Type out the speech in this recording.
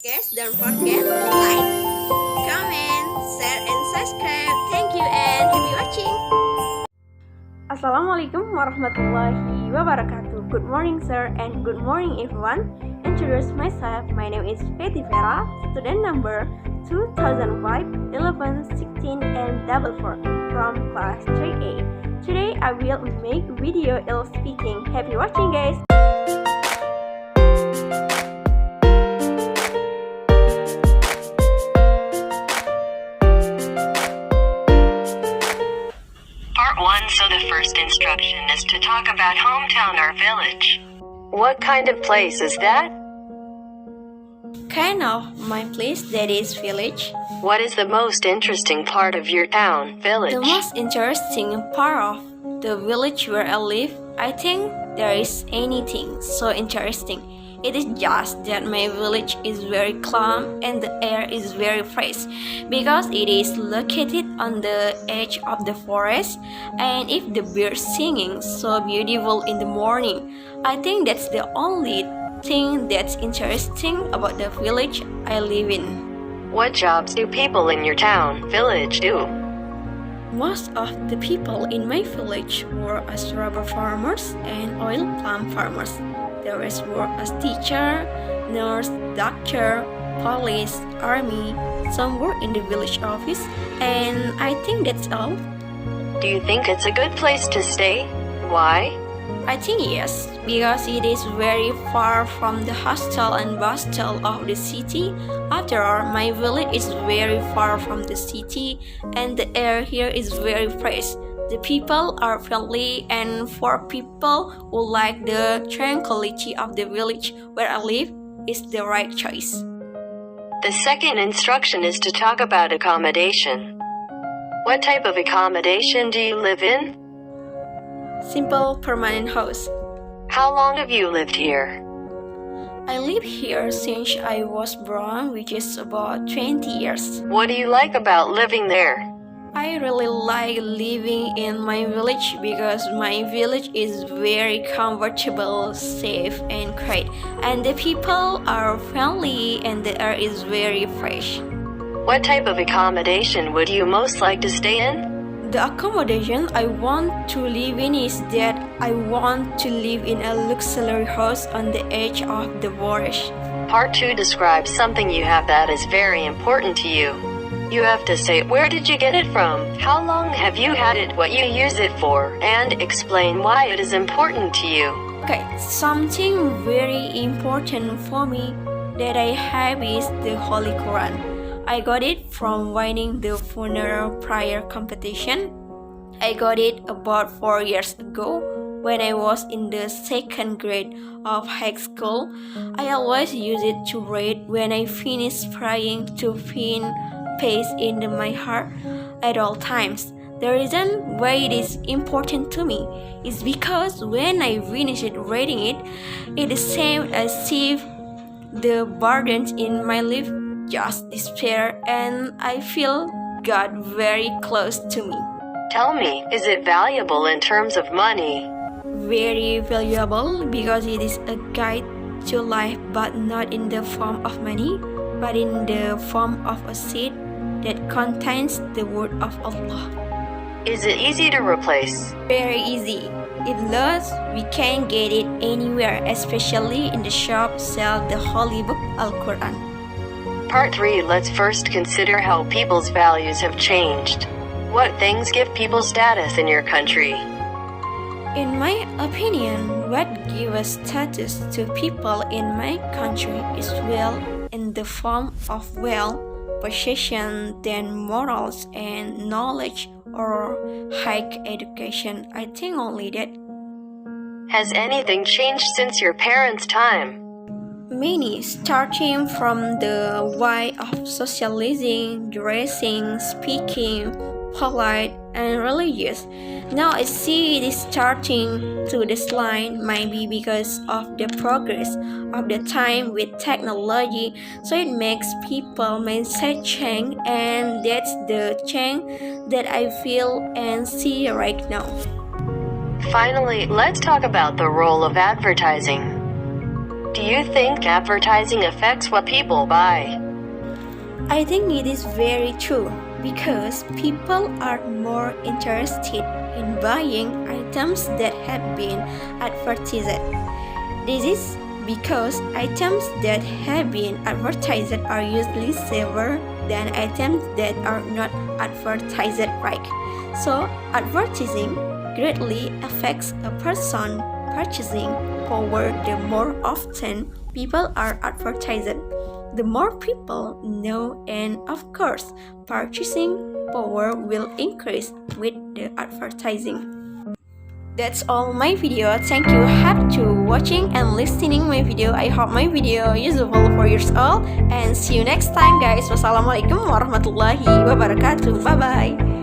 Guys, don't forget to like, comment, share, and subscribe. Thank you and happy watching. Assalamualaikum warahmatullahi wabarakatuh. Good morning, sir, and good morning, everyone. Introduce myself. My name is Veti Vera, student number 2005, 11, 16, and 44 from class 3A. Today, I will make video IELTS speaking. Happy watching, guys. Part 1. So the first instruction is to talk about hometown or village. What kind of place is that? Kind of my place, that is village. What is the most interesting part of your town, village? The most interesting part of the village where I live, I think there is anything so interesting. It is just that my village is very calm and the air is very fresh because it is located on the edge of the forest, and if the birds singing so beautiful in the morning, I think that's the only thing that's interesting about the village I live in. What jobs do people in your town, village do? Most of the people in my village work as rubber farmers and oil palm farmers. The rest work as teacher, nurse, doctor, police, army. Some work in the village office, and I think that's all. Do you think it's a good place to stay? Why? I think yes, because it is very far from the hustle and bustle of the city. After all, my village is very far from the city, and the air here is very fresh. The people are friendly, and for people who like the tranquility of the village where I live, is the right choice. The second instruction is to talk about accommodation. What type of accommodation do you live in? Simple permanent house. How long have you lived here? I live here since I was born, which is about 20 years. What do you like about living there? I really like living in my village because my village is very comfortable, safe, and great. And the people are friendly and the air is very fresh. What type of accommodation would you most like to stay in? The accommodation I want to live in is that I want to live in a luxury house on the edge of the forest. Part 2 describes something you have that is very important to you. You have to say where did you get it from, how long have you had it, what you use it for, and explain why it is important to you. Okay, something very important for me that I have is the Holy Quran. I got it from winning the funeral prayer competition. I got it about 4 years ago when I was in the second grade of high school. I always use it to read when I finish praying to find peace in my heart at all times. The reason why it is important to me is because when I finish reading it, it is same as if the burdens in my life just disappear, and I feel God very close to me. Tell me, is it valuable in terms of money? Very valuable because it is a guide to life, but not in the form of money, but in the form of a seed that contains the word of Allah. Is it easy to replace? Very easy. If lost, we can get it anywhere, especially in the shop sell the holy book Al-Quran. Part 3. Let's first consider how people's values have changed. What things give people status in your country? In my opinion, what gives status to people in my country is wealth in the form of wealth, possession, then morals and knowledge or high education. I think only that. Has anything changed since your parents' time? Many, starting from the way of socializing, dressing, speaking, polite, and religious. Now I see it is starting to decline, maybe because of the progress of the time with technology, so it makes people mindset change, and that's the change that I feel and see right now. Finally, let's talk about the role of advertising. Do you think advertising affects what people buy? I think it is very true because people are more interested in buying items that have been advertised. This is because items that have been advertised are usually safer than items that are not advertised, right? So advertising greatly affects a person's purchasing power. The more often people are advertised, the more people know, and of course, purchasing power will increase with the advertising. That's all my video. Thank you to watching and listening my video. I hope my video useful for you all, and see you next time guys. Wassalamualaikum warahmatullahi wabarakatuh. Bye bye.